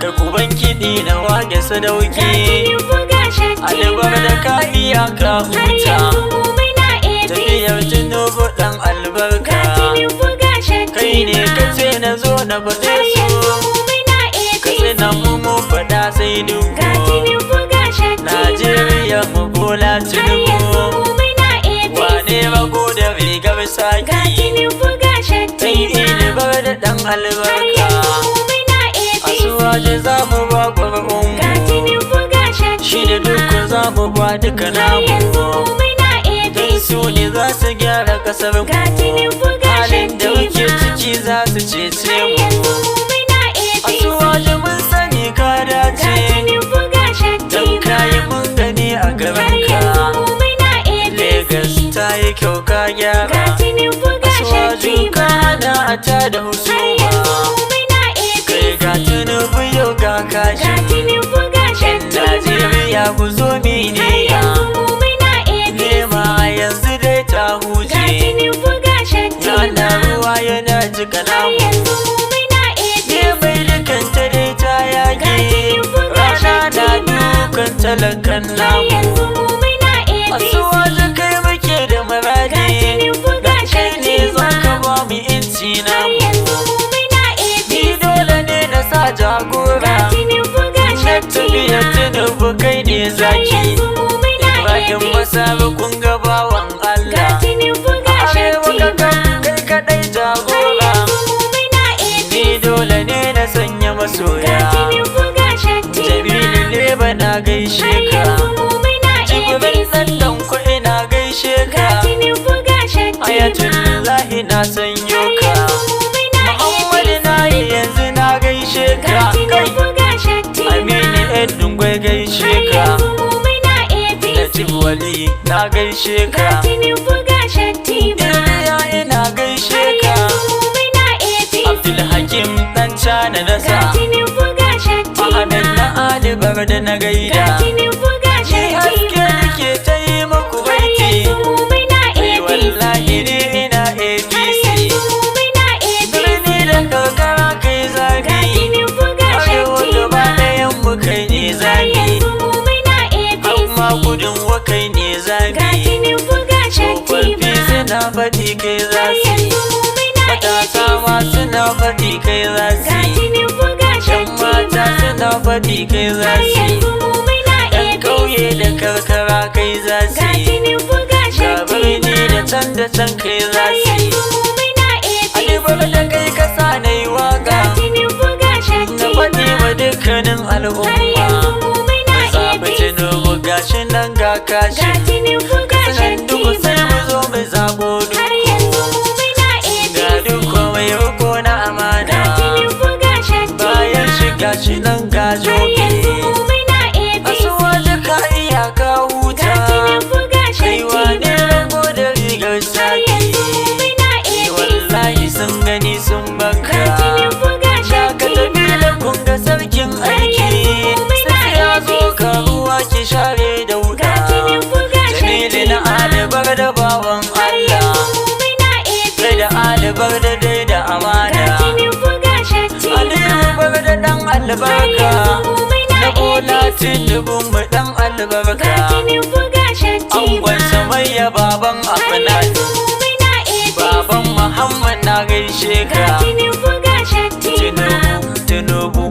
da kuban kiɗi na wage sadauki. Ga Tinubu ga Shettima, Alibar da ka iya ka har huta, yanzu mu muna APC. tafiyar Tinubu ɗan albarka. Ga Tinubu ga Shettima, Kai ne ka ce na zo na faɗe har su, yanzu mu muna ka ce APC. na mu faɗa sai Ga duku. Tinubu ga Shettima, Najeriya mu Bola har yanzu Tinubu, mu muna APC. wane rago da rigar Ga saki. Tinubu ga Kai Shettima, ilibar da ɗan har albarka. yanzu mu muna APC. Asuwaje za mu ba ƙwarƙun Ga Tinubu ga Shettima, shi da dukkan za mu ba duka har yanzu namu. mu muna Don APC. su ne za su gyara ƙasar mu, Ga Tinubu ga halin da muke Shettima, ciki za su cece har mu. yanzu mu muna APC. Asuwaje mun sani ka Ga dace, Tinubu ga don Shettima, kayi mun gani a har gaban yanzu ka. mu muna Legas APC. ta yi kyau ka Ga gyara, Tinubu ga asuwaju ka Shettima, hana a ta da har husuma. yanzu mu muna Kai APC. ga Tinubu yau ga Ga kashi, Tinubu ga Shettima, Najeriya ku zo har miniya. yanzu mu muna APC. Nema yanzu dai ta Ga huje, Tinubu ga Shettima, yana ruwa yana jika har namu. yanzu mu muna APC. Ne mai dukanta dai ta yage, rana na dukan talakan Har namu. yanzu mu muna APC. Asuwaje kai muke da Ga muradi, Tinubu ga dan kai ne za ka Shettima, ba mu inci har namu. yanzu mu muna APC. Ni dole ne na sa Ga jagora, Tinubu ga na tafiya Shettima, Tinubu kai ne har zaki. yanzu mu muna Ibrahim APC. Masaru kun ga bawan Ga Allah, Tinubu ga arewa ka Shettima, kai kaɗai har jagora. yanzu mu muna APC. Ni dole ne na sanya Ga masoya, Tinubu ga Shettima, Jamilu Leba na gaishe har ka, yanzu mu muna Jibirin APC. ɗan kuɗi na gaishe Ga ka, Tinubu ga Shettima, Ayatullahi na sanyo har ka, yanzu mu muna Muhammadu APC. na yi yanzu na gaishe Ga ka, kai Tinubu ga Shettima, Aminu Edungwai gaishe har ka, yanzu mu muna APC. Najib Wali na gaishe Ga ka, Tinubu ga Shettima, Iliya ina gaishe har ka, yanzu mu muna APC. Abdulhakim ɗan Cana na Ga sa, Tinubu ga Shettima, Ahmed na Ali Barda na ga gaida, Tinubu ga ni haske Shettima, nake ta yi muku har baiti, yanzu mu muna ai APC. wallahi ni ina Har APC, yanzu mu muna APC. birni da karkara kai Ga zabi, Tinubu ga arewa gaba Shettima, ɗayan mu kai ne har zabi, yanzu mu muna APC. amma gudun wa kai ne Ga zabi, Tinubu ga tsofaffi Shettima, suna faɗi kai za har su yi, yanzu mu muna matasa APC. ma suna faɗi kai za Ga su yi, Tinubu ga yan mata Shettima, suna faɗi kai za har su yi, yanzu mu muna yan ƙauye APC. da karkara kai za Ga su yi, Tinubu ga ga birni Shettima, da can kai za har su yi. yanzu mu muna APC. Alibar da kai kasa na yi Ga waka, Tinubu ga na Shettima, faɗi wa dukkanin har yanzu al'umma. mu muna Zaɓi APC. Tinubu gashi nan ga Ga kashi, Tinubu ga sanan duku sai Shettima, mu zo mu zaɓo har duku. yanzu mu muna Ga APC. duku mai riko na Ga amana, Tinubu ga Shettima, bayan shiga shi nan ga har yanzu mu jobi. muna APC. Asuwaje ka iya ka Ga huta, Tinubu ga kai wane Shettima, rago da rigar har saki. yanzu mu muna Ni APC. wallahi sun gani sun Ga banka. Tinubu ga Ga ka tafi Shettima, da kun ga sarkin aiki, sai ya zo ka ruwa ki share da ga wuta. Tinubu ga Jamilu na Shettima, alibar da bawan har yanzu Allah, mu muna APC. kai da alibar da dai da Ga amana. Tinubu ga Shettima, Aliyu bar da dan har albarka, yanzu mu muna na bola APC. Tinubun mu dan Ga albarka. Tinubu ga Shettima, Angon Samayya baban har Afnan, yanzu mu muna APC. baban Muhammad na gaishe Ga ka. Tinubu ga Shettima, Tinubu,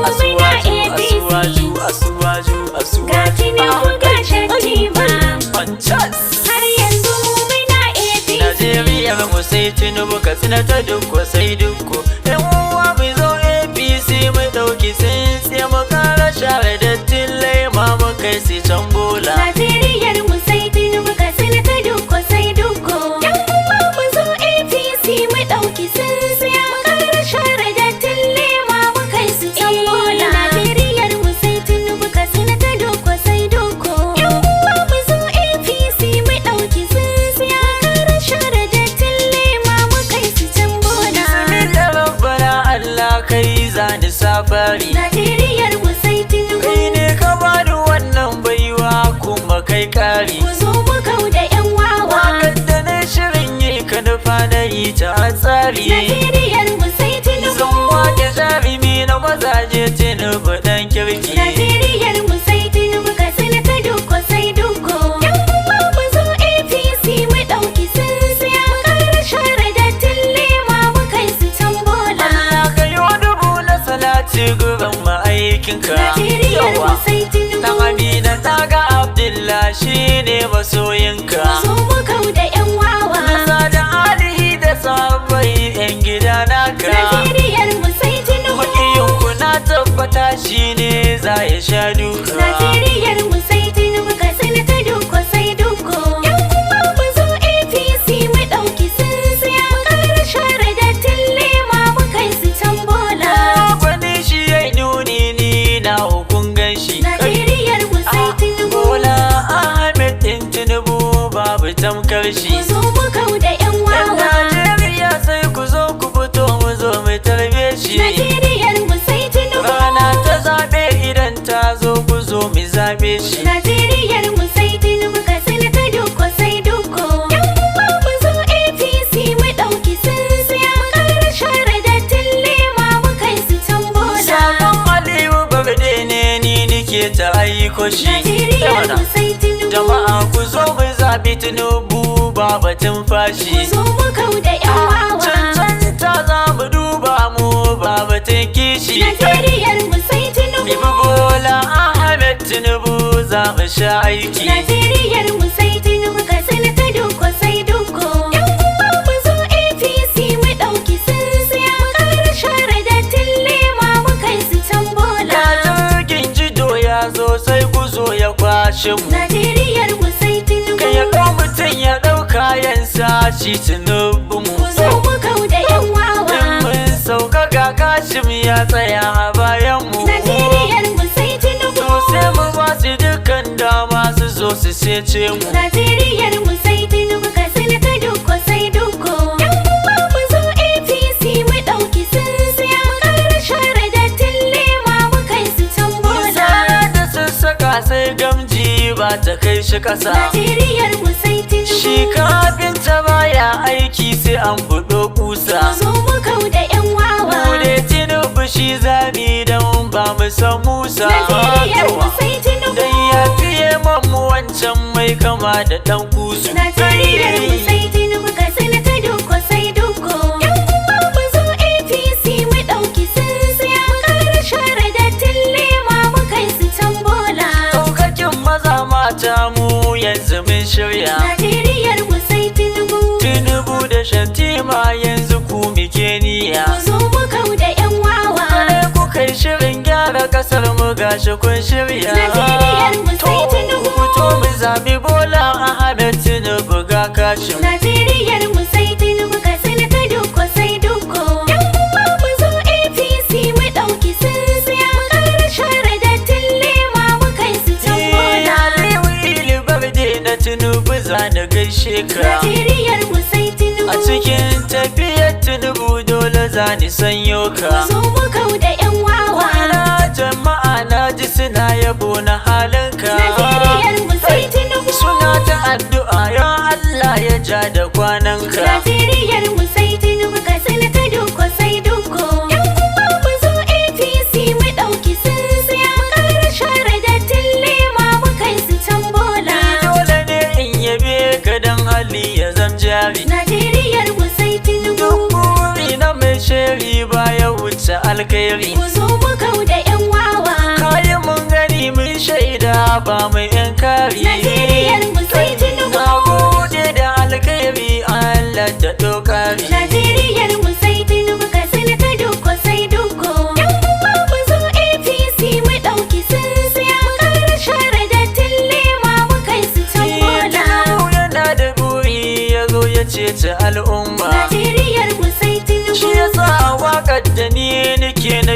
asuwaju, asuwaju, asuwaju, ga asuwaju. Tinubu ga Shettima, Fantas! har yanzu mu muna APC. Najeriya mu sai Tinubu ka ta dukko sai dukko. Yan uwa mu zo APC mu ɗauki tsintsiya mu kara share dattin laima mu kai su can bola. Najeriyar mu sai Tinubu ka ta dukko sai dukko. Yan uwa mu zo APC mu ɗauki tsintsiya mu ƙara share dattin lema mu kai su can bola. Najeriyar mu sai Tinubu ka ta dukko sai dukko. Yan uwa mu zo APC mu ɗauki tsintsiya mu ƙara share dattin lema mu kai su can bola. Bismillah rabbana Allah kai zani safari. Najeriyar mu sai Tinubu, Kai ne ka bani wannan baiwa kuma kai kari. ku zo mu kau da 'yan wawa. Wakar da na shirin yi ka nufa na yi ta tsari. Najeriyar mu sai Tinubu, Zan wake jarumi na mazaje Tinubu dan kirki. Najeriyar mu sai Tinubu Katsina ta dukko sai dukko. Yan uwa mu zo APC mu ɗauki tsintsiya. Mu ƙara share dattin lema mu kai su can bola. Allah ka yi wa dubu na salati gurin ma'aikinka. Najeriyar mu sai Tinubu. Dan Amina Daga Abdullah shi ne masoyinka. Zo mu kau da 'yan wawa. Nasa da alihi da sahabbai 'yan gida naka. Najeriyar mu sai Tinubu. Makiyinku na tabbata shi ne za ya sha duka. Najeriyar mu sai Tinubu Katsina ta dukko sai dukko. Yan uwa mu zo APC mu ɗauki tsintsiya. Mu ƙara share dattin lema mu kai su can bola. Gwani shi ya yi nuni ni na hukun gan shi. Najeriyar mu sai Tinubu. Bola Ahmed ɗin Tinubu babu tamkar shi. Ku zo mu kau da 'yan Yan wawa. Najeriya sai ku zo ku fito mu zo mu tarbe shi. Najeriyar mu sai Tinubu. Rana ta zaɓe idan ta zo ku zo mu zaɓe shi. Najeriyar mu sai Tinubu Katsina ta dukko sai dukko. Yan uwa mu zo APC mu ɗauki tsintsiya. Mu ƙara share dattin lema mu kai su can bola. Sabon Aliyu Barde ne ni nike ta aiko shi. Najeriyar mu sai Tinubu. Jama'a ku zo mu zaɓi Tinubu ba batun fashi. Ku zo mu kau da 'yan wawa. Cancanta za mu duba mu ba batun kishi. Najeriyar mu sai Tinubu. Bibi Bola Ahmed Tinubu za mu sha aiki. Najeriyar mu sai Tinubu Katsina ta dukko sai dukko. Yan uwa mu zo APC mu ɗauki tsintsiya. Mu ƙara share dattin lema mu kai su can bola. Da jirgin jido ya zo sai ku zo ya kwashe mu. Najeriyar mu sai Tinubu. Kai ya ɗau mutum ya ɗau kayansa shi Tinubu mu. Ku zo mu kau da 'yan wawa. In mun sauka ga Kashim ya tsaya a bayan mu. Najeriyar mu sai Tinubu. To sai mu ba su dukkan dama su zo su sece mu. Najeriyar mu sai Tinubu Katsina ta dukko sai dukko. Yan uwa mu zo APC mu ɗauki tsintsiya. Mu ƙara share dattin lema mu kai su can bola. Isa da sassaka sai gamji ba ta kai shi ƙasa. Najeriyar mu sai Tinubu. Shi kafinta baya aiki sai an buɗo kusa. Ku zo mu kau da 'yan wawa. Mu ne Tinubu shi zami don ba mu san Musa. Najeriyar mu sai Tinubu. Dan ya fiye mu wancan mai kama da ɗan kusu. Najeriyar mu sai Tinubu Katsina ta dukko sai dukko. Yan uwa mu zo APC mu ɗauki tsintsiya. Mu ƙara share dattin lema mu kai su can bola. Ɗaukakin maza mata mu yanzu mun shirya. Najeriyar mu sai Tinubu. Tinubu da Shantima yanzu ku muke niyya. Ku zo mu kau da 'yan wawa. Kare ku kai shirin gyara kasar mu gashi kun shirya. Najeriyar mu sai Tinubu. To, fito mu zaɓi Bola Ahmed Tinubu ga Kashim. Najeriyar mu sai Tinubu Katsina ta dukko sai dukko. Yan uwa mu zo APC mu ɗauki tsintsiya. Mu ƙara share dattin lema mu kai su can bola. Aliyu Ili Barde na Tinubu za na gaishe ka. Najeriyar mu sai Tinubu. A cikin tafiyar Tinubu dole za ni sanyo ka. Zo mu kau da 'yan wawa. Wala jama'a na ji suna yabo na halinka. Najeriyar mu sai Tinubu. Suna ta addu'a ya Allah ya ja da kwananka. Najeriyar mu sai Tinubu Katsina ta dukko sai dukko. Yan uwa mu zo APC mu ɗauki tsintsiya. Mu ƙara share dattin lema mu kai su can bola. Dole ne in yabe ka dan hali ya zam jari. Najeriyar mu sai Tinubu. Duk buri na mai sheri baya wuce alkhairi. Ku zo mu kau da 'yan wawa. Kayi mun gani mun shaida ba mai yan kari. Najeriyar mu sai Tinubu. Na gode da alkhairi Allah da dokari. Najeriyar mu sai Tinubu Katsina ta dukko sai dukko. Yan uwa mu zo APC mu ɗauki tsintsiya. Mu ƙara share dattin lema mu kai su can bola. Tinubu yana da buri ya zo ya cece al'umma. Najeriyar mu sai Tinubu. Shi yasa waƙar da ni nake da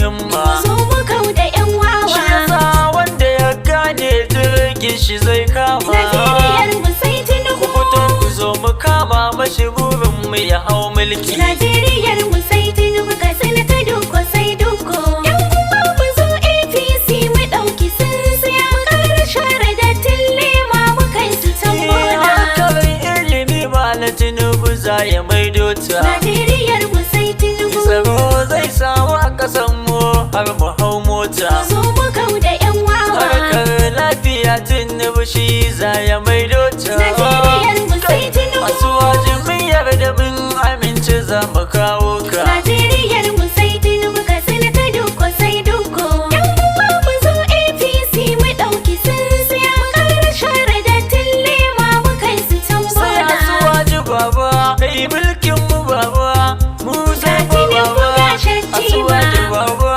himma. Ku zo mu kau da 'yan wawa. Shi yasa wanda ya gane jirgin shi zai kama. Najeriyar mu sai Tinubu. Ku fito ku zo mu kama mashi burin mu ya hau mulki. Najeriyar mu sai Tinubu Katsina ta dukko sai dukko. Yan uwa mu zo APC mu ɗauki tsintsiya. Mu ƙara share dattin lema mu kai su can bola. Hankalin ilimi ba na Tinubu za ya maido ta. Najeriyar mu sai Tinubu. Tsaro zai samu a ƙasan mu har mu hau mota. Zo mu kau da 'yan wawa. Harkar lafiya Tinubu shi za ya maido ta. Najeriyar mu sai Tinubu. Asuwaji mun yarda mun amince za mu kawo ka. Najeriyar mu sai Tinubu Katsina ta Dukko sai Dukko. Yan uwa mu zo APC mu ɗauki tsintsiya. Mu ƙara share dattin lema mu kai su can Sai bola. asuwaji baba, kai mulkin mu baba. Mu sai Ga Tinubu baba, ga Shettima. asuwaji baba,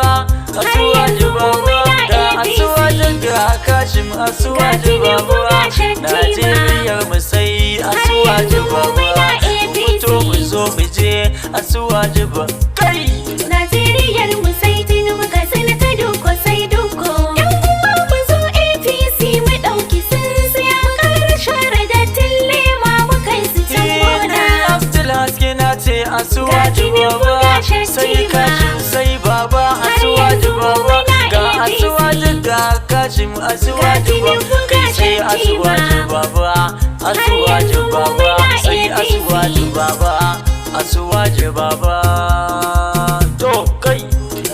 asuwaji yanzu baba. muna Da APC. asuwaji ga Kashim, asuwaji Tinubu baba. ga Shettima. Najeriyar mu sai asuwaji yanzu baba. muna Mu fito mu APC. zo mu je asuwaji ba. Kai! Najeriyar mu sai Tinubu Katsina ta Dukko sai Dukko. Yan uwa mu zo APC mu ɗauki tsintsiya. Mu ƙara share dattin lema mu kai su can bola. Abdul haske na ce asuwaji Tinubu baba. ga Shettima. Sai Kashim sai baba asuwaji yanzu baba. muna Ga APC. asuwaji ga Kashim asuwaji Tinubu baba. ga Kai sai Shettima. asuwaji baba. Asuwaji yanzu baba. muna Sai APC. asuwaji baba. Asuwaji baba. To kai.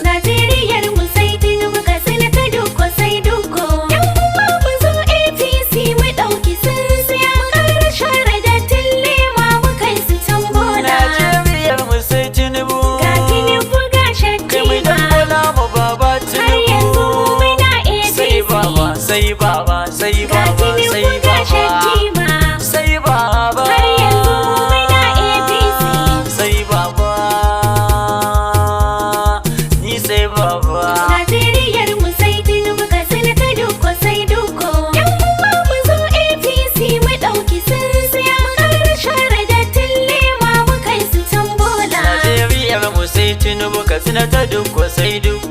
Najeriyar mu sai Tinubu Katsina ta Dukko sai Dukko. Yan uwa mu zo APC mu ɗauki tsintsiya. Mu ƙara share dattin lema mu kai su can bola. Najeriyar mu sai Tinubu. Ga Tinubu ga Kai mai Shettima. dangwala mu baba Har yanzu Tinubu. muna Sai APC. baba, sai baba, sai Ga baba, sai Tinubu ga baba. Shettima. Sai baba. Har yanzu muna APC. Sai baba. Ni sai baba. Najeriyar mu sai Tinubu Katsina ta Dukko sai Dukko. Yan uwa mu zo APC mu ɗauki tsintsiya. Mu ƙara share dattin lema mu kai su can bola. Najeriyar mu sai Tinubu Katsina ta Dukko sai Dukko.